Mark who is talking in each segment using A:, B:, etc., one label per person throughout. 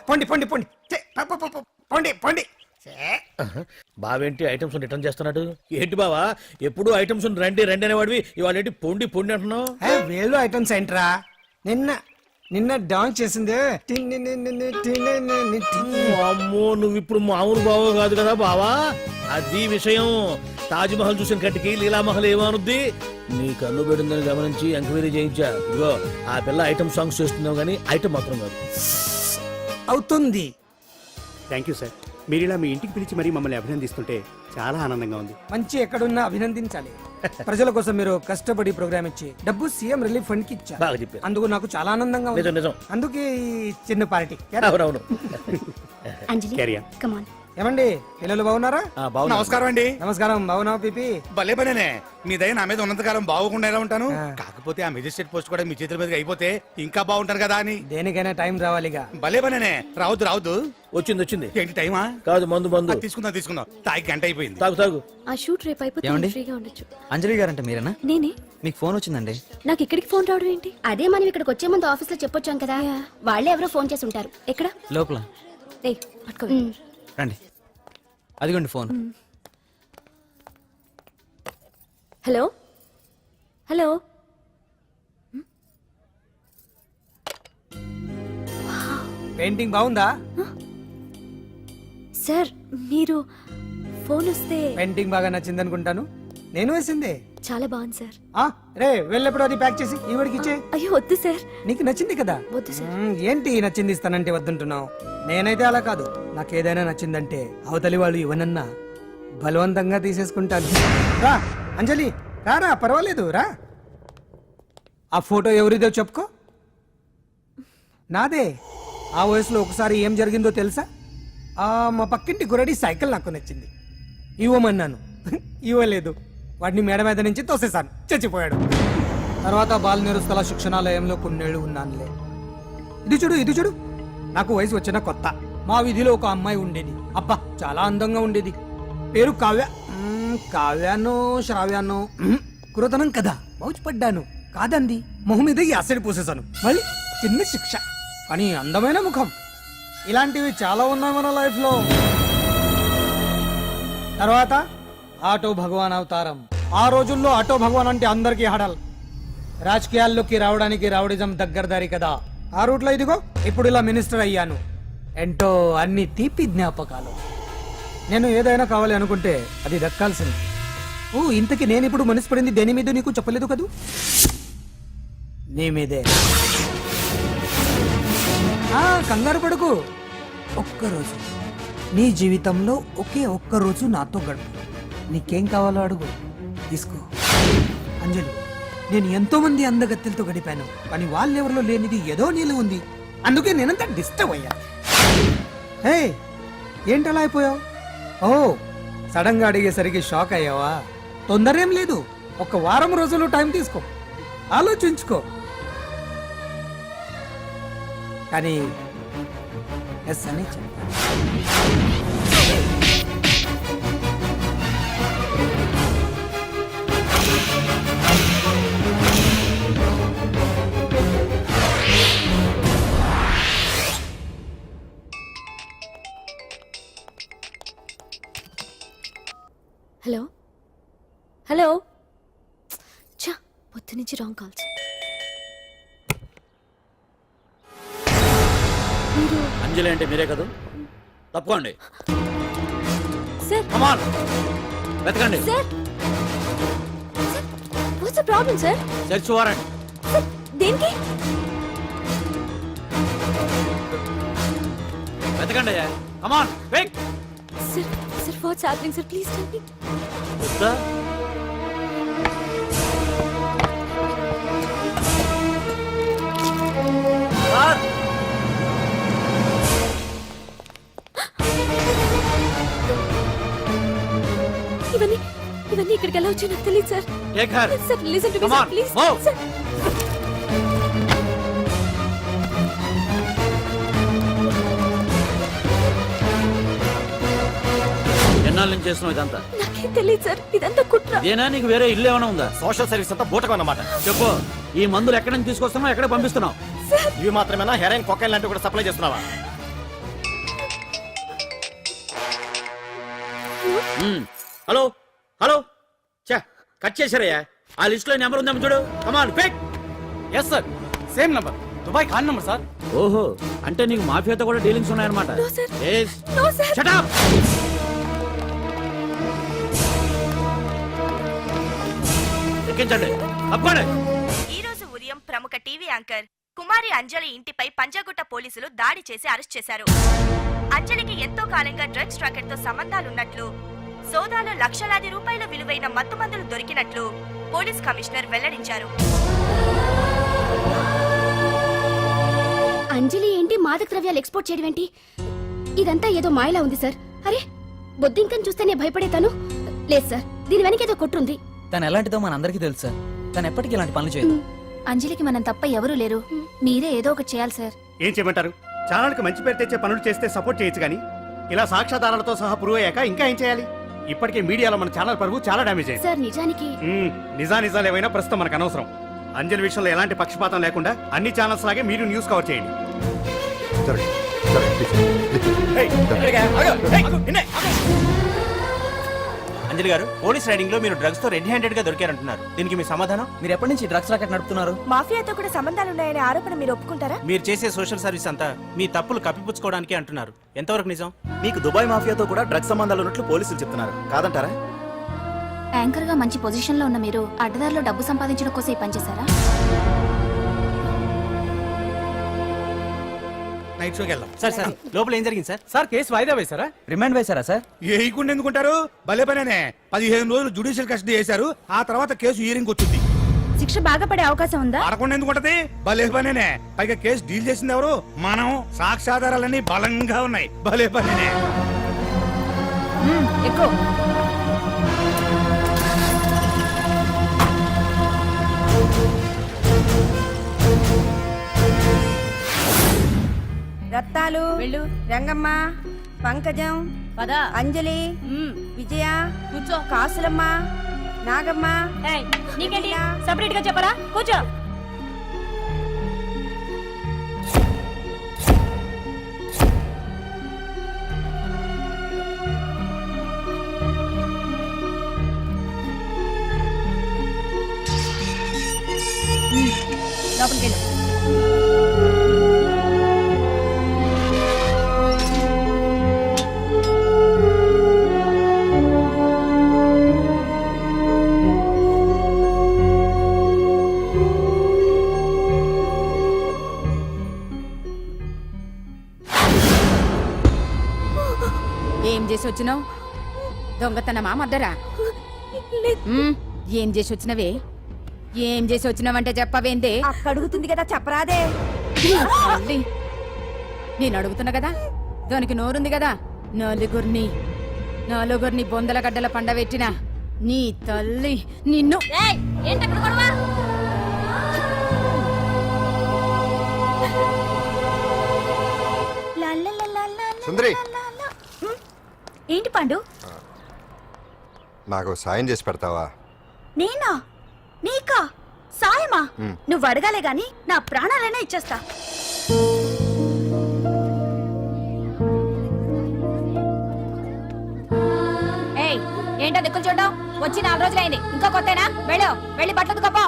A: పొండి పొండి పొండి పొండి పొండి.
B: బావేంటి ఐటమ్స్ రిటర్న్ చేస్తున్నాడు? ఏంటి బావా ఎప్పుడు ఐటమ్స్ రండి రండి అనేవాడివి, ఇవాళ ఏంటి పొండి పొండి అంటున్నావు?
A: వేలు ఐటమ్స్ ఏంట్రా? నిన్న డాన్స్ చేసిందే.
B: అమ్మో నువ్వు ఇప్పుడు మామూలు బావో కాదు కదా బావా, అది విషయం. తాజ్ మహల్ చూసిన కట్టికి లీలామహల్ ఏమనుద్ది? నీ కన్ను పెడిందని గమనించి ఎంక్వైరీ చేయించా. ఇదిగో ఆ పిల్ల ఐటమ్ సాంగ్స్ చేస్తున్నావు కానీ ఐటమ్ మాత్రం కాదు.
A: అవుతుంది.
C: Thank you sir. మీరు ఇలా మీ ఇంటికి పిలిచి మరీ మమ్మల్ని అభినందిస్తుంటే చాలా ఆనందంగా ఉంది.
A: మంచి ఎక్కడున్నా అభినందించాలి. ప్రజల కోసం మీరు కష్టపడి ప్రోగ్రామ్ ఇచ్చి డబ్బు సీఎం రిలీఫ్ ఫండ్ కి ఇచ్చారు.
B: బాగా చెప్పారు.
A: అందుకు నాకు చాలా ఆనందంగా ఉంది.
B: నిజం.
A: అందుకే ఈ చిన్న పార్టీ.
B: అవునవును.
C: క్యారియా.
A: ఏమండి పిల్లలు బాగున్నారా?
D: నమస్కారం అండి.
A: నమస్కారం. బాగున్నావు పిపి?
D: భలే పనేనే. మీ దయ నా మీద ఉన్నంతకాలం బాగుకుండా ఎలా ఉంటాను. కాకపోతే ఆ మెజిస్ట్రేట్ పోస్ట్ కూడా మీ చేతుల మీద అయిపోతే ఇంకా బాగుంటారు కదా అని.
A: దేనికైనా టైం రావాలిగా.
D: భలే పనేనే. రావద్దు.
B: వచ్చింది.
D: ఏంటి టైమా?
B: కాదు మందు.
D: తీసుకుందాం. తాగి గంట అయిపోయింది.
B: తాగు.
E: ఆ షూట్ రేపు అయిపోతే ఫ్రీగా ఉండొచ్చు.
F: అంజలి గారంటే మీరేనా?
E: నేనే.
F: మీకు ఫోన్ వచ్చిందండి.
E: నాకు ఇక్కడికి ఫోన్ రావడం ఏంటి?
G: అదే మనం ఇక్కడికి వచ్చే ముందు ఆఫీస్ లో చెప్పొచ్చాం కదా, వాళ్ళే ఎవరో ఫోన్ చేసి ఉంటారు.
E: ఎక్కడ?
F: లోపల.
E: ఏయ్ పట్టుకో.
F: రండి, అదిగోండి ఫోన్.
E: హలో.
A: పెయింటింగ్ బాగుందా
E: సార్? మీరు ఫోన్ వస్తే
A: పెయింటింగ్ బాగా నచ్చింది అనుకుంటాను. నేను వేసిందే.
E: చాలా బాగుంది సార్.
A: రే వెళ్ళప్పుడు అది ప్యాక్ చేసి ఈవిడికి ఇచ్చే.
E: అయ్యో వద్దు సార్.
A: నీకు నచ్చింది కదా.
E: వద్దు సార్.
A: ఏంటి నచ్చింది ఇస్తానంటే వద్దంటున్నావు? నేనైతే అలా కాదు. నాకేదైనా నచ్చిందంటే అవతలి వాళ్ళు ఇవ్వనన్నా బలవంతంగా తీసేసుకుంటాను. రా అంజలి, రారా, పర్వాలేదు రా. ఆ ఫోటో ఎవరిదో చెప్పుకో. నాదే. ఆ వయసులో ఒకసారి ఏం జరిగిందో తెలుసా? మా పక్కింటి గురడి సైకిల్ నాకు నచ్చింది, ఇవ్వమన్నాను. ఇవ్వలేదు. వాడిని మేడ మీద నుంచి తోసేశాను, చచ్చిపోయాడు. తర్వాత బాల నిరుస్తల శిక్షణాలయంలో కొన్నేళ్లు ఉన్నానులే. ఇది చూడు. నాకు వయసు వచ్చిన కొత్త. మా వీధిలో ఒక అమ్మాయి ఉండేది. అబ్బా చాలా అందంగా ఉండేది. పేరు కావ్యానో శ్రావ్యానో. కురతనం కదా, మౌచిపడ్డాను. కాదండి, మొహం మీద యాసిడ్ పూసేశాను. మళ్ళీ చిన్న శిక్ష, కానీ అందమైన ముఖం. ఇలాంటివి చాలా ఉన్నాయి మన లైఫ్ లో. తర్వాత ఆటో భగవాన్ అవతారం. ఆ రోజుల్లో ఆటో భగవాన్ అంటే అందరికీ హడల్. రాజకీయాల్లోకి రావడానికి రౌడిజం దగ్గరదారి కదా. ఆ రూట్లో ఇదిగో ఇప్పుడు ఇలా మినిస్టర్ అయ్యాను. ఏంటో అన్ని తీపి జ్ఞాపకాలు. నేను ఏదైనా కావాలి అనుకుంటే అది దక్కాల్సింది. ఇంతకీ నేను ఇప్పుడు మనసు పడింది దేని మీద నీకు చెప్పలేదు కదూ? నీ మీదే. కంగారు పడుకు. ఒక్కరోజు నీ జీవితంలో ఒకే ఒక్కరోజు నాతో గడుపు. నీకేం కావాలో అడుగు, తీసుకో. అంజలి, నేను ఎంతో మంది అందగత్తెలతో గడిపాను, కానీ వాళ్ళెవరిలో లేనిది ఏదో నీళ్ళు ఉంది. అందుకే నేనంతా డిస్టర్బ్ అయ్యా. హే, ఏంటలా అయిపోయావు? సడన్ గా అడిగేసరికి షాక్ అయ్యావా? తొందరేం లేదు, ఒక వారం రోజులు టైం తీసుకో, ఆలోచించుకో. కానీ ఎస్ అని చెప్పు.
E: హలో. చా, పొద్దు నుంచి రాంగ్ కాల్స్.
B: అంజలి అంటే మీరే కదా? తప్పుకోండి
E: సార్.
B: వెతకండి
E: sir, what's the problem sir?
B: Search warrant.
E: Sir, దేనికి?
B: వెతకండి. Come on quick.
E: Sir what's happening sir? Please tell me. ఇవన్నీ ఇక్కడికి ఎలా వచ్చాయో నాకు తెలియదు sir. Sir listen to me sir, please sir.
B: ఎన్నాళ్ళ నుంచి చేస్తున్నావు ఇదంతా?
E: నాకేం తెలియదు సార్, ఇదంతా కుట్ర.
B: ఇదేనా నీకు వేరే ఇల్లు ఏమైనా ఉందా? సోషల్ సర్వీస్ అంతా బూటకం అన్నమాట. చెప్పు, ఈ మందులు ఎక్కడి నుంచి తీసుకొస్తున్నావు, ఎక్కడ పంపిస్తున్నావు?
H: ఇవి మాత్రమేనా హెరాయిన్ కొకైన్ లాంటివి కూడా సప్లై చేస్తున్నావా?
B: హలో హలో చా కట్ చేశారయ్యా. ఆ లిస్ట్ లో నెంబర్ ఉందేమో చూడు. Come on pick.
H: Yes sir, same number, Dubai Khan number sir.
B: ఓహో, అంటే నీకు మాఫియాతో కూడా డీలింగ్స్ ఉన్నాయన్నమాట. Yes. Shut up. ఎక్కించండి, తప్పండి.
I: ఈ రోజు ఉదయం ప్రముఖ టీవీ యాంకర్ కుమారి అంజలి ఇంటిపై పంజాగుట్ట పోలీసులు దాడి చేసి అరెస్ట్ చేశారు. అంజలికి ఎంతో కాలంగా డ్రగ్స్ రాకెట్ తో సంబంధాలున్నట్లు, సోదాలో లక్షలాది రూపాయల విలువైన మత్తుమందులు దొరికినట్లు పోలీస్ కమిషనర్ వెల్లడించారు.
G: అంజలి ఏంటి మాదక ద్రవ్యాలు ఎక్స్పోర్ట్ చేయడం ఏంటి? ఇదంతా ఏదో మాయలా ఉంది సార్. అరే బొద్దింకని చూస్తేనే భయపడేతాను. లేదు సార్, దీని వెనక ఏదో కొట్టుంది.
F: తను ఎలాంటిదో మనందరికీ తెలుసు సార్. తను ఎప్పటికీ ఇలాంటి పనులు చేయదు.
E: అంజలికి మనం తప్ప ఎవరూ లేరు. మీరే ఏదో ఒకటి చేయాలి సార్.
C: ఏం చేయమంటారు? ఛానల్కి మంచి పేరు తెచ్చే పనులు చేస్తే సపోర్ట్ చేయొచ్చు కానీ ఇలా సాక్ష్యాధారాలతో సహా ప్రూవ్ అయ్యాక ఇంకా ఏం చేయాలి? ఇప్పటికే మీడియాలో మన ఛానల్ పరువు చాలా డ్యామేజ్ అయింది.
G: సార్ నిజానికి
C: నిజాలు ఏమైనా ప్రస్తుతం మనకు అనవసరం. అంజలి విషయంలో ఎలాంటి పక్షపాతం లేకుండా అన్ని ఛానల్స్ లాగే మీరు న్యూస్ కవర్ చేయండి.
H: అంజలి గారు, పోలీస్ రైడింగ్ లో మీరు డ్రగ్స్ తో రెడ్ హ్యాండెడ్ గా దొరికారంటున్నారు. దీనికి మీ సమాధానం?
F: మీరు ఎప్పటి నుంచి డ్రగ్స్ రాకెట్ నడుపుతున్నారు?
I: మాఫియాతో కూడా సంబంధాలున్నాయనే ఆరోపణ మీరు ఒప్పుకుంటారా?
H: మీరు చేసే సోషల్ సర్వీస్ అంతా మీ తప్పులు కప్పిపుచ్చుకోవడానికి అంటున్నారు. ఎంతవరకు నిజం?
J: మీకు దుబాయ్ మాఫియాతో కూడా డ్రగ్స్ సంబంధాలు ఉన్నట్లు పోలీసులు చెప్తున్నారు, కాదంటారా?
E: యాంకర్ గా మంచి పొజిషన్ లో ఉన్న మీరు అడ్డదారిలో డబ్బు సంపాదించడం కోసం ఈ పనిచేశారా?
D: నైట్ షోకి వెళ్దాం.
H: సార్ సార్, లోపల ఏం జరిగింది సార్?
C: సార్ కేసు వాయిదా వేశారా?
F: రిమాండ్ వేశారా సార్?
D: వేయకుండా ఎందుకుంటారు? భలే పనేనే. 15 రోజులు జుడిషియల్ కస్టడీ చేశారు. ఆ తర్వాత కేసు హియరింగ్ వచ్చింది.
I: శిక్ష బాగా పడే అవకాశం ఉందా?
D: పడకుండా ఎందుకుంటది? భలే పనేనే. పైగా కేసు డీల్ చేసింది ఎవరు? మనం. సాక్ష్యాధారాలన్నీ బలంగా ఉన్నాయి. భలే పనేనే.
I: ఎక్కువ రత్తాలు, రంగమ్మ, పంకజం, అంజలి, విజయ, కూర్చో, కాసులమ్మ, నాగమ్మ. నీకేంటి సపరేట్ గా చెప్పరా? కూర్చో. లోపలికి వెళ్ళు. ఏం చేసి వచ్చినావు? దొంగతనమా మద్దరా? ఏం చేసి వచ్చినవే? ఏం చేసి వచ్చినావంటే చెప్పవేందే? అడుగుతుంది కదా, చెప్పరాదే. నేను అడుగుతున్నా కదా, దానికి నోరుంది కదా. నలుగురిని బొందల గడ్డల పండబెట్టిన నీ తల్లి నిన్ను.
K: సుందరి,
I: ఏంటి పండు?
K: నాకు సాయం చేసి పెడతావా?
I: నేనా? నీకా సాయమా? నువ్వు అడగాలే గాని నా ప్రాణాలైనా ఇచ్చేస్తా. ఏయ్, ఏంటో దిక్కులు చూడడం? వచ్చి 4 రోజులైంది, ఇంకా కొత్తేనా? వెళ్ళి బట్టలు కప్ప.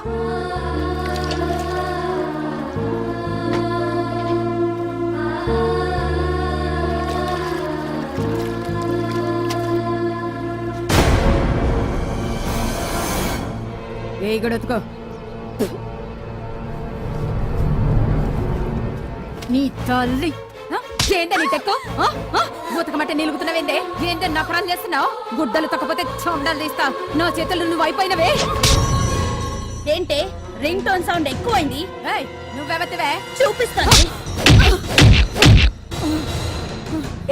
I: ఏ గడతుకో. నీ తల్లి ఏందే నీ టెక్కు? బూతకమంటే నిలుగుతున్నావేందే? ఏందే నపరం చేస్తున్నావు? గుడ్డలు తక్కపోతే చొండాలు తీస్తా. నా చేతులు నువ్వు అయిపోయినవే. ఏంటే రింగ్ టోన్ సౌండ్ ఎక్కువైంది? నువ్వెవతివే? చూపిస్తాను.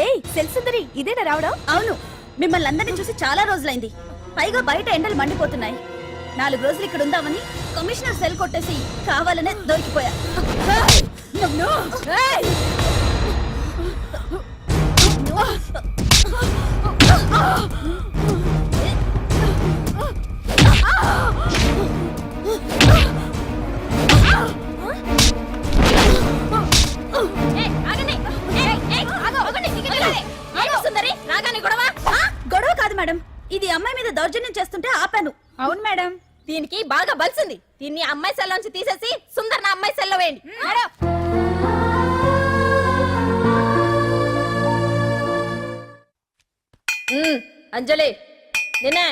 I: ఏయ్ సెల్సుందరి, ఇదేనా రావడం? అవును, మిమ్మల్ని అందరినీ చూసి చాలా రోజులైంది. పైగా బయట ఎండలు మండిపోతున్నాయి. 4 రోజులు ఇక్కడ ఉందామని కమిషనర్ సెల్ కొట్టేసి కావాలనే దొరికిపోయా.
G: దౌర్జన్యం చేస్తుంటే ఆపాను. అవును మేడం, దీనికి బాగా బలిసింది. దీన్ని అమ్మాయి సెల్లోంచి తీసేసి సుందర్ నా అమ్మాయి సెల్లో వేయండి. మేడం, అంజలి నిన్నే.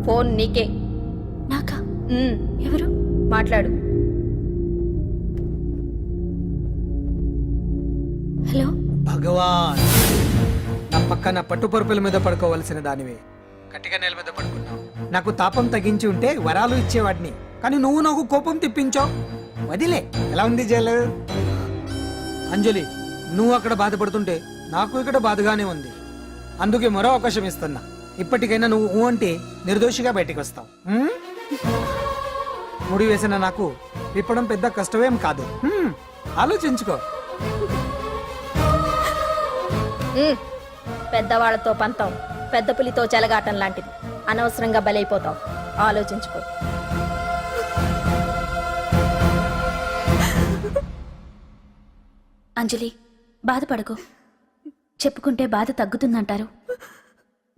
G: ఫోన్ నీకే.
E: నాకా? ఎవరు?
G: మాట్లాడు.
E: హలో.
A: భగవాన్, నా పక్కన పట్టుపరుపుల మీద పడుకోవలసిన దానివే గట్టిగా నేల మీద పడుకున్నావు. నాకు తాపం తగ్గించి ఉంటే వరాలు ఇచ్చేవాడిని, కానీ నువ్వు నాకు కోపం తెప్పించావు. వదిలే. ఎలా ఉంది జైలు? అంజలి, నువ్వు అక్కడ బాధపడుతుంటే నాకు ఇక్కడ బాధగానే ఉంది. అందుకే మరో అవకాశం ఇస్తున్నా. ఇప్పటికైనా నువ్వు ఊ అంటే నిర్దోషిగా బయటికి వస్తావు. ముడి వేసిన నాకు విప్పడం పెద్ద కష్టమేం కాదు. ఆలోచించుకో.
G: పెద్దవాళ్లతో పంతం పెద్ద పులితో చెలగాటం లాంటిది. అనవసరంగా బలైపోతాం. ఆలోచించుకో.
E: అంజలి, బాధపడకు. చెప్పుకుంటే బాధ తగ్గుతుందంటారు.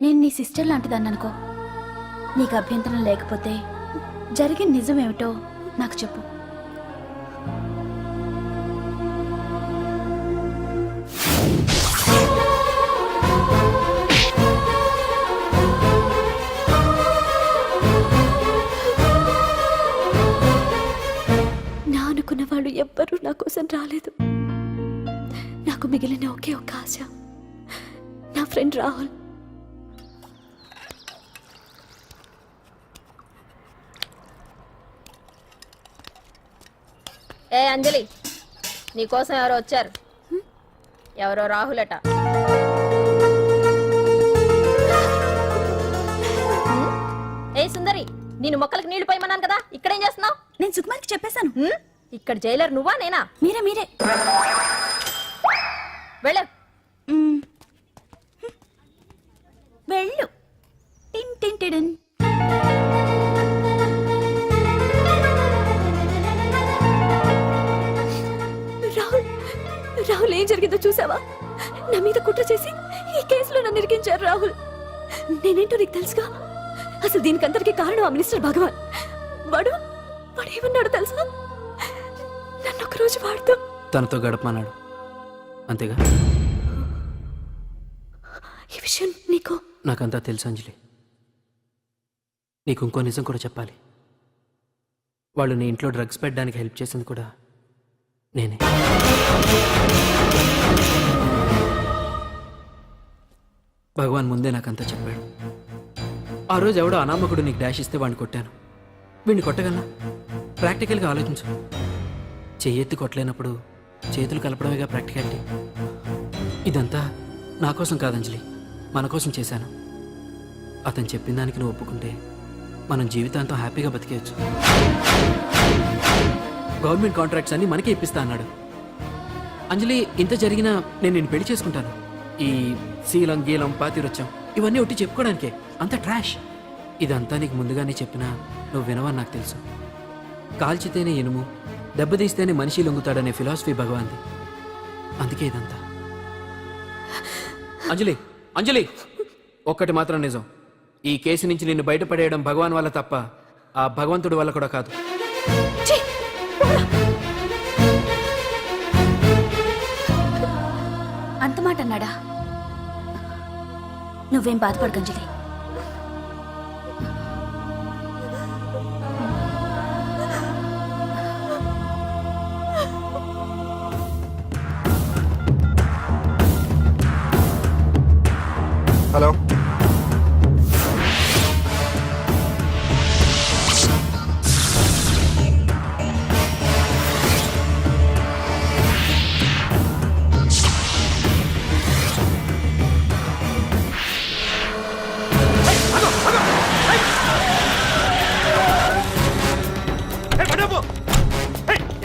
E: నేను నీ సిస్టర్ లాంటిదాన్ని అనుకో. నీకు అభ్యంతరం లేకపోతే జరిగిన నిజమేమిటో నాకు చెప్పు. నా అనుకున్న వాళ్ళు ఎవ్వరూ నా కోసం రాలేదు. నాకు మిగిలిన ఒకే ఒక ఆశ, నా ఫ్రెండ్ రాహుల్.
G: ఏ అంజలి, నీకోసం ఎవరో వచ్చారు. ఎవరో రాహులట. ఏ సుందరి, నేను మొక్కలకు నీళ్లు పోయమన్నాను కదా, ఇక్కడేం చేస్తున్నావు?
E: నేను సుకుమార్కి చెప్పేశాను.
G: ఇక్కడ జైలర్ నువ్వా నేనా?
E: మీరే.
G: వెళ్ళు.
E: వెళ్ళు. టిన్ టిన్ టిడిన్. రాహుల్, ఏం జరిగిందో చూసావా? నా మీద కుట్ర చేసి ఈ కేసులో నన్ను ఇరికించారు రాహుల్. నేనేంటో నీకు తెలుసుగా. అసలు దీనికంతటికీ కారణం ఆ మినిస్టర్ భగవాన్. వాడు ఏమన్నాడు తెలుసా? నన్ను ఒకరోజు వాడుతూ
F: తనతో గడపమన్నాడు, అంతేగా?
E: ఈ విషయం నీకు?
F: నాకంతా తెలుసు అంజలి. నీకు ఇంకో నిజం కూడా చెప్పాలి. వాళ్ళు నీ ఇంట్లో డ్రగ్స్ పెట్టడానికి హెల్ప్ చేసింది కూడా నేనే. భగవాన్ ముందే నాకంతా చెప్పాడు. ఆ రోజు ఎవడో అనామకుడు నీకు డాష్ ఇస్తే వాడిని కొట్టాను. వీడిని కొట్టగలనా? ప్రాక్టికల్గా ఆలోచించు. చెయ్యెత్తి కొట్టలేనప్పుడు చేతులు కలపడమేగా ప్రాక్టికాలిటీ. ఇదంతా నా కోసం కాదంజలి, మన కోసం చేశాను. అతను చెప్పిన దానికి నువ్వు ఒప్పుకుంటే మనం జీవితాంతం హ్యాపీగా బతికేయచ్చు. గవర్నమెంట్ కాంట్రాక్ట్స్ అన్ని మనకే ఇప్పిస్తా అన్నాడు. అంజలి, ఇంత జరిగినా నేను నిన్ను పెళ్లి చేసుకుంటాను. ఈ శీలం గీలం పాతిరొచ్చం ఇవన్నీ ఒట్టి చెప్పుకోవడానికే. అంత ట్రాష్. ఇదంతా నీకు ముందుగానే చెప్పినా నువ్వు వినవని నాకు తెలుసు. కాల్చితేనే ఇనుము, దెబ్బతీస్తేనే మనిషి లొంగుతాడనే ఫిలాసఫీ భగవాన్ది. అందుకే ఇదంతా. అంజలి, ఒక్కటి మాత్రం నిజం. ఈ కేసు నుంచి నిన్ను బయటపడేయడం భగవాన్ వల్ల తప్ప ఆ భగవంతుడి వల్ల కూడా కాదు.
E: అంత మాట అన్నాడా? నువ్వేం బాధపడకు అంజలి.
J: హలో,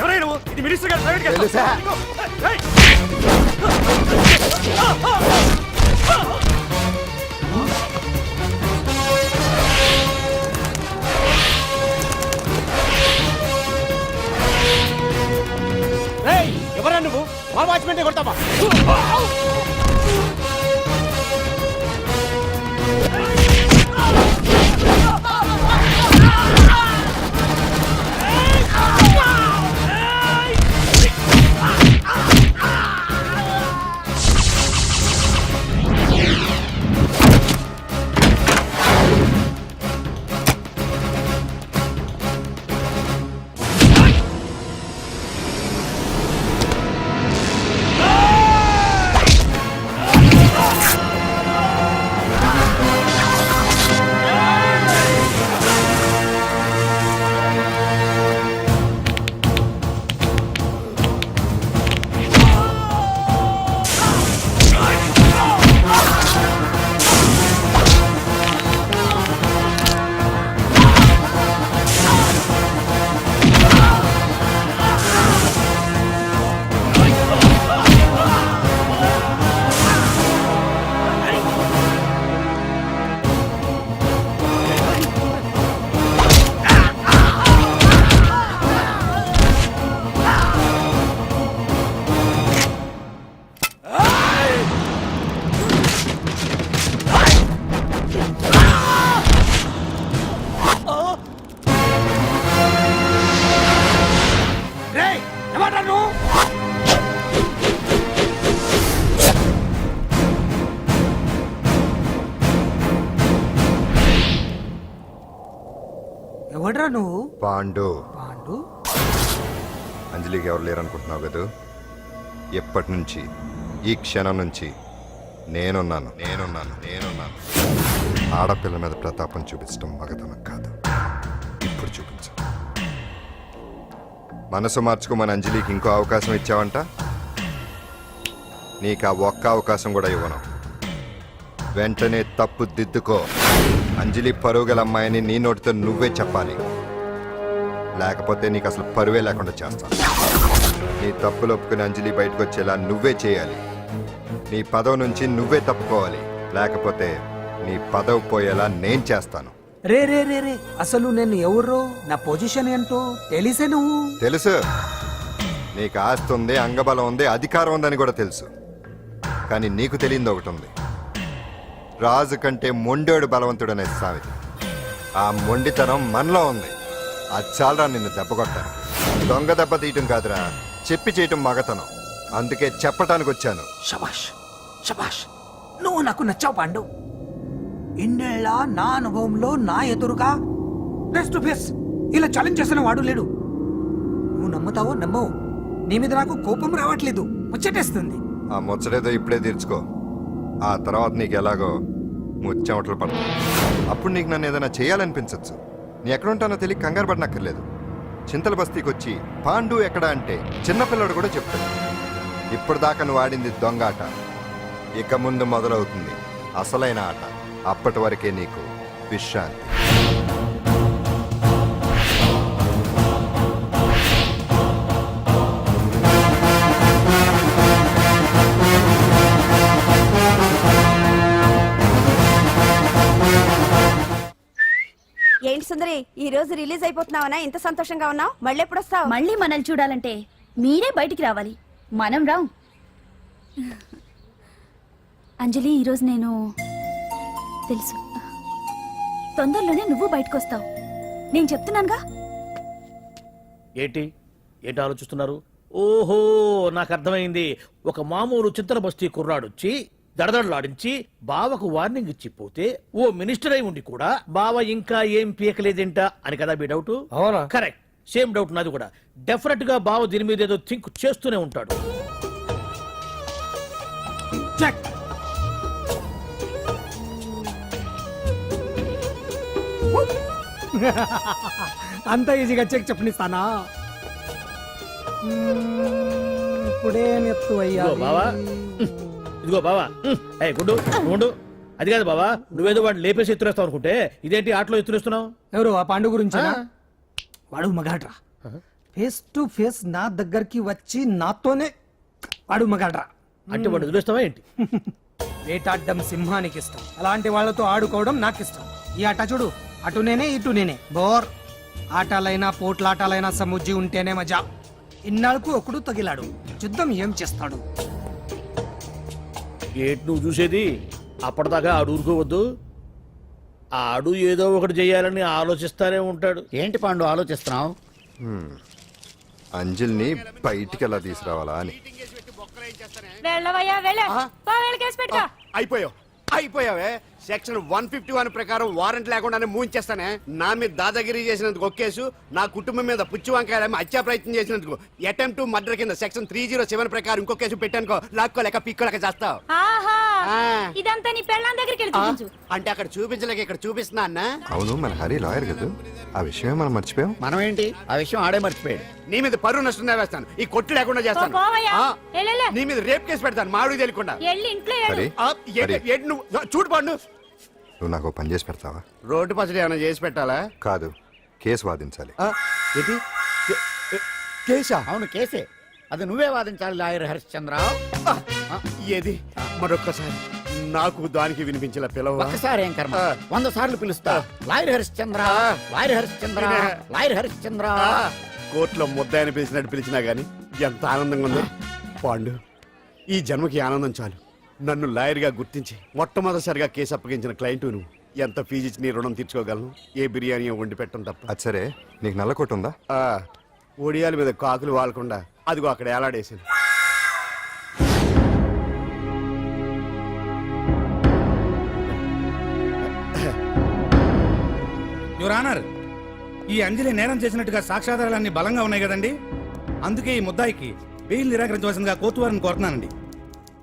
C: ఎవరైనా నువ్వు? ఇది మినిస్టర్ గారు ప్రైవేట్ కేసు.
J: తెలుసా?
C: ఏయ్! ఎవరా నువ్వు? మా వాచ్మెన్ కొడతావా?
A: రేయ్, ఎవడ్రా నువ్వు? ఎవడ్రా నువ్వు?
K: పాండు.
A: పాండు?
K: అంజలికి ఎవరు లేరనుకుంటున్నావు కదా? ఎప్పటి నుంచి, ఈ క్షణం నుంచి నేనున్నాను. ఆడపిల్ల మీద ప్రతాపం చూపించడం మగతనం కాదు. ఇప్పుడు చూపించు. మనసు మార్చుకోమని అంజలికి ఇంకో అవకాశం ఇచ్చావంట. నీకు ఆ ఒక్క అవకాశం కూడా ఇవ్వను. వెంటనే తప్పు దిద్దుకో. అంజలి పరువుగల అమ్మాయిని నీ నోటితో నువ్వే చెప్పాలి. లేకపోతే నీకు అసలు పరువే లేకుండా చేస్తాను. నీ తప్పులు ఒప్పుకుని అంజలి బయటకు వచ్చేలా నువ్వే చేయాలి. నీ పదవి నుంచి నువ్వే తప్పుకోవాలి. లేకపోతే నీ పదవి పోయేలా నేను చేస్తాను.
A: రే రే రే రే, అసలు నేను ఎవరో, నా పొజిషన్ ఏంటో తెలిసే నువ్వు.
K: తెలుసు. నీకు ఆస్తి ఉంది, అంగబలం ఉంది, అధికారం ఉందని కూడా తెలుసు. కానీ నీకు తెలియంది ఒకటి ఉంది. రాజు కంటే మొండోడు బలవంతుడు అనే సామెత. ఆ మొండితనం మనలో ఉంది. అది చాలరా నిన్ను దెబ్బ కొట్టాను. దొంగ దెబ్బ తీయటం కాదురా, చెప్పి చేయటం మగతనం. అందుకే చెప్పటానికి వచ్చాను.
A: శబాష్ శబాష్, నువ్వు నాకు నచ్చావు పాండు. ఇన్నేళ్ళ నా అనుభవంలో నా ఎదురుగా ఫేస్ టు ఫేస్ ఇలా ఛాలెంజ్ చేసిన వాడు లేడు. నువ్వు నమ్ముతావో నమ్మవు, నీ మీద నాకు కోపం రావట్లేదు, ముచ్చటేస్తుంది.
K: ఆ ముచ్చటేదో ఇప్పుడే తీర్చుకో. ఆ తర్వాత నీకు ఎలాగో ముచ్చెమటలు పడతాయి. అప్పుడు నీకు నన్ను ఏదైనా చేయాలనిపించచ్చు. నీ ఎక్కడుంటానో తెలియ కంగారు పడనక్కర్లేదు. చింతల బస్తీకి వచ్చి పాండు ఎక్కడ అంటే చిన్నపిల్లడు కూడా చెప్తాడు. ఇప్పుడు దాకా నువ్వు ఆడింది దొంగ ఆట. ఇక ముందు మొదలవుతుంది అసలైన ఆట. అప్పటి వరకే నీకు విశ్రాంతి.
I: ఏంటి సుందరి, ఈ రోజు రిలీజ్ అయిపోతున్నావనా? ఇంత సంతోషంగా ఉన్నావు? మళ్ళీ ఎప్పుడు వస్తావు?
E: మళ్ళీ మనల్ని చూడాలంటే మీరే బయటికి రావాలి, మనం రాం. అంజలి, ఈరోజు నేను తెలుసు, తొందరలోనే నువ్వు బయటకు వస్తావు, నేను చెప్తున్నానుగా.
B: ఏంటి ఏంటి ఆలోచిస్తున్నారు? ఓహో, నాకు అర్థమైంది. ఒక మామూలు చింతల బస్తీ కుర్రాడొచ్చి దడదడలాడించి బావకు వార్నింగ్ ఇచ్చి పోతే ఓ మినిస్టర్ అయి ఉండి కూడా బావ ఇంకా ఏం పీకలేదేంట అని కదా మీ డౌట్?
A: అవునా?
B: కరెక్ట్, సేమ్ డౌట్ నాది కూడా. డెఫినెట్ గా బావ దీని మీద ఏదో థింక్ చేస్తూనే ఉంటాడు.
A: చెక్. అంత ఈజీగా చెక్ చెప్పనిస్తానా? ఇప్పుడే నెత్తు అయ్యా.
B: ఇదిగో బావా, ఇదిగో బావా. ఏ గుడ్డు గుండు, అది కాదు బావా, నువ్వేదో వాడిని లేపేసి ఎత్తురేస్తావు అనుకుంటే ఇదేంటి ఆటలో ఎత్తురేస్తున్నావు?
A: ఎవరు ఆ పాండు గురించి? వాడు మగాడ్రా. ఫేస్ టు ఫేస్ నా దగ్గరికి వచ్చి నాతోనే వాడు మగాడ్రా.
B: అంటే వాడు వదిలేస్తావా ఏంటి?
A: వేటాడ్డం సింహానికి ఇష్టం, అలాంటి వాళ్ళతో ఆడుకోవడం నాకు ఇష్టం. ఈ ఆట చూడు, అటు నేనే ఇటు నేనే. బోర్. ఆటలైనా పోట్లాటాలైనా సముజ్జి ఉంటేనే మజా. ఇన్నాళ్ళకు ఒకడు తగిలాడు. యుద్ధం ఏం చేస్తాడు?
B: ఏటి నువ్వు చూసేది? అప్పటిదాకా ఆడు ఊరుకోవద్దు. ఆడు ఏదో ఒకటి చేయాలని ఆలోచిస్తానే ఉంటాడు.
C: ఏంటి పాండు ఆలోచిస్తున్నావు?
K: అంజలిని బయటికి ఎలా తీసుకురావాలా అని.
C: అయిపోయావే. సెక్షన్ 151 ప్రకారం వారెంట్ లేకుండానే మూయించేస్తానే. నా మీద దాదాగిరి చేసినందుకు ఒక కేసు, నా కుటుంబం మీద పుచ్చి వంకాయలేమో హత్యా ప్రయత్నం చేసినందుకు అటెంప్ట్ టు మర్డర్ కింద సెక్షన్ 307 ప్రకారం ఇంకో కేసు పెట్టానుకో, లాక్కోలేక పిక్కోలేక చేస్తావు.
E: ఇదంతా నీ పెళ్ళాం దగ్గరికి వెళ్ళి
C: అంటే అక్కడ చూపించలేక ఇక్కడ చూపిస్తున్నా అన్న.
K: అవును, మన హరి లాయర్ కదా, ఆ విషయమే మనం మర్చిపోయాం.
C: మనం ఏంటి ఆ విషయం ఆడే మర్చిపోయాడు. నీ మీద పరువు నష్టం వేస్తాను, ఈ కొట్టు లేకుండా చేస్తాను. నీ మీద రేప్ కేసు పెడతాను మాడు తెలియకుండా.
K: హరి, హరి,
C: నువ్వు చూడు పండు,
K: నువ్వు నాకు ఓ పని చేసి పెడతావా?
C: రోడ్డు పచ్చడి ఏమైనా చేసి పెట్టాలా?
K: కాదు, కేసు వాదించాలి.
C: కేసా? అవును కేసే. అది నువ్వే వాదించాలి లాయర్ హరిశ్చంద్ర. ఏది మరొక్కసారి నాకు దానికి వినిపించిన పిలవ.
L: ఒక్కసారి ఏం కర్మ, 100 సార్లు పిలుస్తా. Lawyer Harishchandra, lawyer Harishchandra, lawyer Harishchandra.
C: కోర్టులో ముద్దాయని పిలిచినట్టు పిలిచినా గానీ ఎంత ఆనందంగా ఉందో. పాండు, ఈ జన్మకి ఆనందం చాలు. నన్ను లాయర్గా గుర్తించి మొట్టమొదటిసారిగా కేసు అప్పగించిన క్లయింట్ నువ్వు. ఎంత ఫీజు ఇచ్చి నీ రుణం తీర్చుకోగలను? ఏ బిర్యానీ వండి పెట్టడం తప్ప.
K: అది సరే, నీకు నల్ల కొట్టు ఉందా?
C: ఒడియాల మీద కాకులు వాలకుండా అదిగో అక్కడ ఏలాడేసింది.
D: యువర్ ఆనర్, ఈ అంజలి నేరం చేసినట్టుగా సాక్ష్యాధారాలన్నీ బలంగా ఉన్నాయి కదండి. అందుకే ఈ ముద్దాయికి బెయిల్ నిరాకరించవలసిందిగా కోర్టు వారిని కోరుతున్నానండి.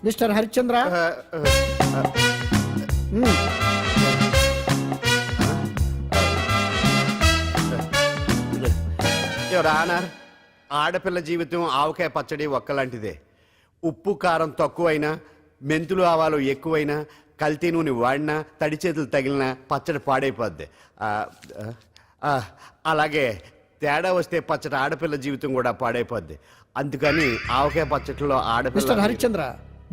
L: మిస్టర్ హరిశ్చంద్ర,
C: యువర్ ఆనర్, ఆడపిల్ల జీవితం ఆవకాయ పచ్చడి ఒక్కలాంటిదే. ఉప్పు కారం తక్కువైనా, మెంతులు ఆవాలు ఎక్కువైనా, కల్తీ నూనె వాడినా, తడి చేతులు తగిలినా పచ్చడి పాడైపోద్ది. అలాగే తేడా వస్తే పచ్చడి ఆడపిల్ల జీవితం కూడా పాడైపోద్ది. అందుకని ఆవకాయ పచ్చడిలో
L: మిస్టర్
C: ఆడపిల్ల.
L: హరిశ్చంద్ర,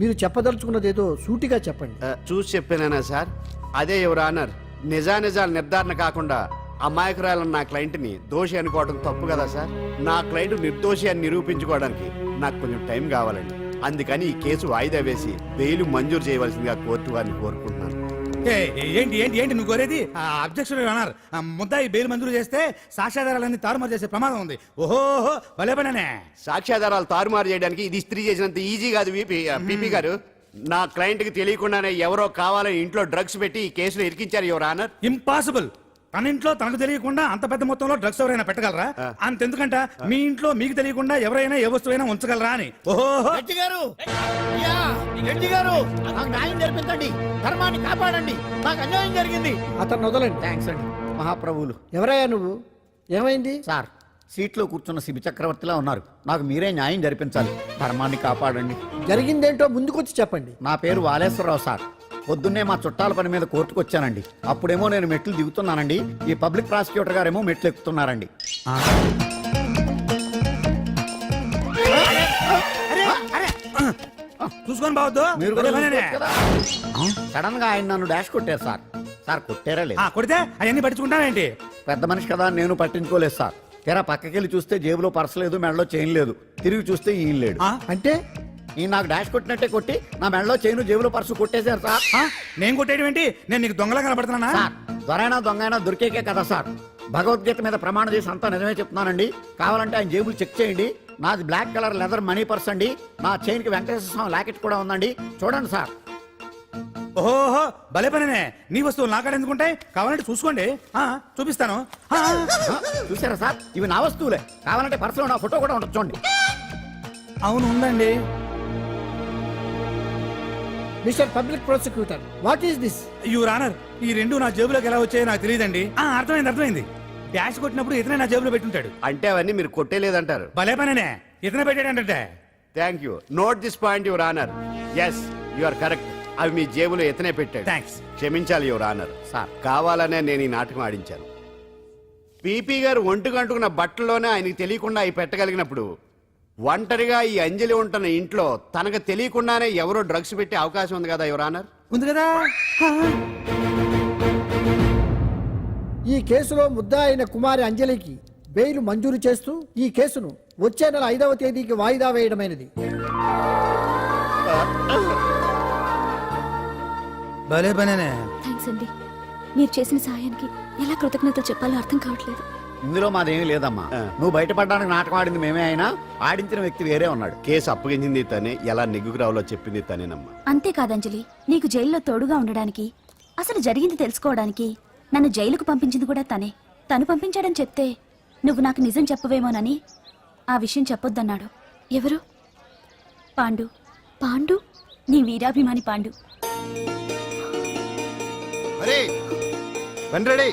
L: మీరు చెప్పదలుచుకున్నది ఏదో సూటిగా చెప్పండి.
C: చూసి చెప్పానా సార్? అదే యువర్ ఆనర్, నిజానిజాలు నిర్ధారణ కాకుండా అమాయకురాలన్న నా క్లయింట్ని దోషి అనుకోవడం తప్పు కదా సార్? నా క్లయింట్ నిర్దోషి అని నిరూపించుకోవడానికి నాకు కొంచెం టైం కావాలండి. అందుకని ఈ కేసు వాయిదా వేసి బెయిల్ మంజూరు చేయవలసిందిగా కోర్టు వారిని కోరుకుంటున్నాను.
D: ఏంటి ఏంటి ఏంటి నువ్వు కోరేది? అబ్జెక్షన్ యువర్ ఆనర్, ముద్దాయి బెయిల్ మంజూరు చేస్తే సాక్ష్యాధారాలన్నీ తారుమారు చేసే ప్రమాదం ఉంది. ఓహో భలే పనేనే.
C: సాక్ష్యాధారాలు తారుమారు చేయడానికి ఇది ఇస్త్రీ చేసినంత ఈజీ కాదు పీపీ గారు. నా క్లయింట్ కి తెలియకుండానే ఎవరో కావాలని ఇంట్లో డ్రగ్స్ పెట్టి ఈ కేసులో ఇరికించారు యువర్ ఆనర్.
D: ఇంపాసిబుల్. తన ఇంట్లో తనకు తెలియకుండా అంత పెద్ద మొత్తంలో డ్రగ్స్ ఎవరైనా పెట్టగలరా? అంతెందుకంట మీ ఇంట్లో మీకు తెలియకుండా ఎవరైనా ఏ వస్తువైనా ఉంచగలరా అని. ఓహో
L: గారు, గారు, నాకు న్యాయం జరిపించండి, ధర్మాన్ని కాపాడండి, నాకు అన్యాయం జరిగింది. అతను వదలండి. థ్యాంక్స్ అండి మహాప్రభువులు. ఎవరయ్యా నువ్వు? ఏమైంది? సార్, సీట్లో కూర్చున్న శిబి చక్రవర్తిలా ఉన్నారు. నాకు మీరే న్యాయం జరిపించాలి, ధర్మాన్ని కాపాడండి. జరిగిందేంటో ముందుకొచ్చి చెప్పండి. నా పేరు వాలేశ్వరరావు సార్. పొద్దున్నే మా చుట్టాల పని మీద కోర్టుకు వచ్చానండి. అప్పుడేమో నేను మెట్లు దిగుతున్నానండి, ఈ పబ్లిక్ ప్రాసిక్యూటర్ గారేమో మెట్లు ఎక్కుతున్నారండి.
D: చూసుకొని బావద్దు.
L: మీరు కూడా చూసుకోవచ్చు కదా. సడన్ గా ఆయన నన్ను డాష్ కొట్టారు సార్. సార్ కొట్టారా లేదు?
D: కొడితే అవన్నీ పట్టించుకుంటావేంటి?
L: పెద్ద మనిషి కదా నేను పట్టించుకోలేదు సార్. తెరా పక్కకెళ్ళి చూస్తే జేబులో పర్స్ లేదు, మెడలో చైన్ లేదు. తిరిగి చూస్తే ఈయన లేడు. అంటే ఈయన నాకు డాష్ కొట్టినట్టే కొట్టి నా మెడలో చైన్ జేబులో పర్సు కొట్టేశారు సార్.
D: నేను కొట్టేయడం ఏంటి? నేను నీకు దొంగలా కనపడుతున్నా?
L: సార్, దొరైనా దొంగైనా దొరికేకే కదా సార్. భగవద్గీత మీద ప్రమాణం చేసి అంతా నిజమే చెప్తున్నానండి. కావాలంటే ఆయన జేబులు చెక్ చేయండి. నాది black colour leather money purse అండి. నా చైన్ కి వెంకటేశ్వర స్వామి లాకెట్ కూడా ఉందండి. చూడండి సార్.
D: ఓహో భలే పనేనే. నీ వస్తువులు నాకాడ ఎందుకుంటాయి? కావాలంటే చూసుకోండి, చూపిస్తాను.
L: చూసారా సార్, ఇవి నా వస్తువులే. కావాలంటే పర్సులో నా ఫోటో కూడా ఉంటుంది, చూడండి.
D: అవును ఉందండి.
L: Mister public prosecutor, what is this?
D: Your honour, ఈ రెండు నా జేబులోకి ఎలా వచ్చాయో నాకు తెలియదండి. అర్థమైంది. డాష్ కొట్టినప్పుడు ఇతనే నా జేబులో పెట్టుంటాడు.
C: అంటే అవన్నీ మీరు కొట్టేలేదంటారు?
D: భలే పనేనే, ఇతనే పెట్టాడంటే.
C: Thank you. Note this point your honour. Yes, you are correct. అవి మీ జేబులో ఎతనే పెట్టాడు.
D: థ్యాంక్స్.
C: క్షమించాలి యువర్ ఆనర్. సార్, కావాలనే నేను ఈ నాటకం ఆడించాను. పీపీ గారు ఒంటికి అంటుకున్న బట్టల్లోనే ఆయనకి తెలియకుండా అవి పెట్టగలిగినప్పుడు, ఒంటరిగా ఈ అంజలి ఉంటున్న ఇంట్లో తనకు తెలియకుండానే ఎవరో డ్రగ్స్ పెట్టే అవకాశం ఉంది కదా యువర్ ఆనర్?
D: ఉంది కదా.
L: ఈ కేసులో ముద్దా అయిన కుమారి అంజలికి బెయిల్ మంజూరు చేస్తూ ఈ కేసును వచ్చే నెల 5వ తేదీకి వాయిదా వేయడమైనది.
D: భలే పనేనే.
E: థ్యాంక్స్ అండి. మీరు చేసిన సహాయానికి ఎలా కృతజ్ఞతలు చెప్పాలో అర్థం కావట్లేదు.
J: ఇందులో మాదేమీ లేదమ్మా. నువ్వు బయటపడడానికి నాటకం ఆడింది మేమే అయినా ఆడించిన వ్యక్తి వేరే ఉన్నాడు.
C: కేసు అప్పగించింది తనే, ఎలా నెగ్గుకు రావాలో చెప్పింది తనేనమ్మా.
G: అంతేకాదు అంజలి, నీకు జైల్లో తోడుగా ఉండడానికి, అసలు జరిగింది తెలుసుకోవడానికి నన్ను జైలుకు పంపించింది కూడా తనే. తను పంపించాడని చెప్తే నువ్వు నాకు నిజం చెప్పవేమోనని ఆ విషయం చెప్పొద్దన్నాడు. ఎవరు? పాండు. పాండు, నీ వీరాభిమాని పాండు.
K: అరే రండి.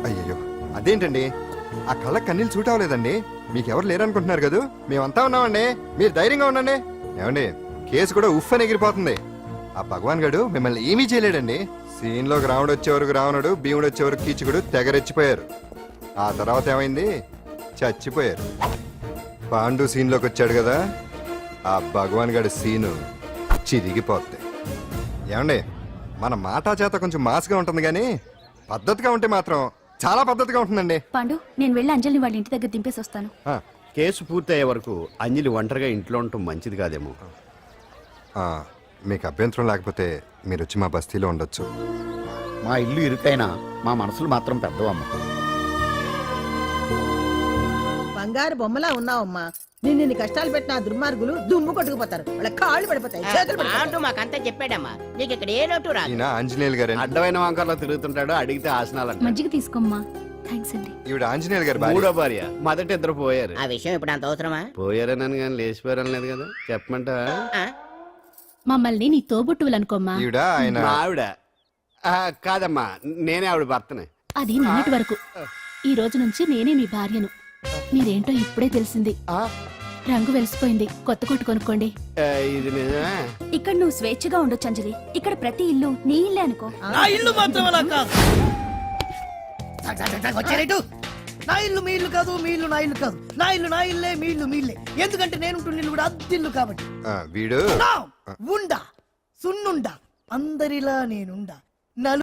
K: అయ్యయ్యో, అదేంటండి ఆ కళ్ళ కన్నీళ్ళు సూట్ అవ్వలేదండి. మీకెవరు లేరనుకుంటున్నారు కదా, మేమంతా ఉన్నామండి. మీరు ధైర్యంగా ఉండండి. ఏమండి, కేసు కూడా ఉఫ్ అని ఎగిరిపోతుంది. ఆ భగవాన్ గడు మిమ్మల్ని ఏమీ చేయలేడండి. సీన్లోకి రావణుడు వచ్చే వరకు రావణుడు, భీముడు వచ్చే వరకు కీచుకుడు తెగరెచ్చిపోయారు. ఆ తర్వాత ఏమైంది? చచ్చిపోయారు. పాండు సీన్లోకి వచ్చాడు కదా, ఆ భగవాన్ గడి సీను చిరిగిపోద్ది. ఏమండి, మన మాటా చేత కొంచెం మాస్గా ఉంటుంది కానీ పద్ధతిగా ఉంటే మాత్రం చాలా పద్ధతిగా ఉంటుందండి.
G: పాండు, నేను వెళ్ళి అంజలిని వాళ్ళ ఇంటి దగ్గర దింపేసి వస్తాను.
K: ఆ,
C: కేసు పూర్తయ్యే వరకు అంజలి ఒంటరిగా ఇంట్లో ఉండటం మంచిది కాదేమో.
K: ఆ, మీకు అభ్యంతరం లేకపోతే మీరు వచ్చి మా బస్తీలో ఉండొచ్చు.
J: మా ఇల్లు ఇరుకైనా మా మనసులు మాత్రం పెద్దవమ్మ.
L: బంగారు బొమ్మలా ఉన్నావమ్మా. నిన్ను కష్టాలు పెట్టిన ఆ దుర్మార్గులు దుమ్ము కొట్టుకుపోతారు. వాళ్ళ కాళ్ళు పడిపోతాయి, చేతులు పడిపోతాయి.
M: మాకంతా చెప్పాడమ్మా, నీకు ఇక్కడ ఏ లోటు రాదు.
K: ఈయన ఆంజనేయులు గారు.
C: అడ్డమైన వంకర్లో తిరుగుతుంటాడు, అడిగితే ఆసనాలంట.
G: మజ్జిగ తీసుకోమ్మా. థ్యాంక్స్ అండి.
K: ఈవిడ ఆంజనేయులు గారు భార్య.
C: మూడో భార్య. మొదట ఇద్దరు పోయారు.
M: ఆ విషయం ఇప్పుడు అంత అవసరమా?
C: పోయారనని కానీ లేచిపోయారని లేదు కదా, చెప్పమంటా?
M: ఆ?
G: మమ్మల్ని నీ తోబుట్టువులనుకోమ్మా.
K: ఈవిడ ఆయన.
C: మా ఆవిడ. కాదమ్మా, నేనే ఆవిడ భర్తనే.
G: అది మొన్నటి వరకు. ఈ రోజు నుంచి నేనే మీ భార్యను. మీరేంటో ఇప్పుడే తెలిసింది. రంగు వెలిసిపోయింది, కొత్త కొట్టు కొనుక్కోండి.
C: ఇది నిజమే.
G: ఇక్కడ నువ్వు స్వేచ్ఛగా ఉండొచ్చు అంజలి. ఇక్కడ ప్రతి ఇల్లు నీ ఇల్లే అనుకో.
L: నా ఇల్లు మాత్రం అలా కాదు. వచ్చారేటు? నా ఇల్లు మీ ఇల్లు కాదు, మీ ఇల్లు నా ఇల్లు కాదు. నా ఇల్లు నా ఇల్లే, మీ ఇల్లు మీ ఇల్లే. ఎందుకంటే నేను ఇల్లు కూడా అద్దిల్లు కాబట్టి.
K: వీడు
L: ఉండా సున్నుండా అందరిలా నేనుండా.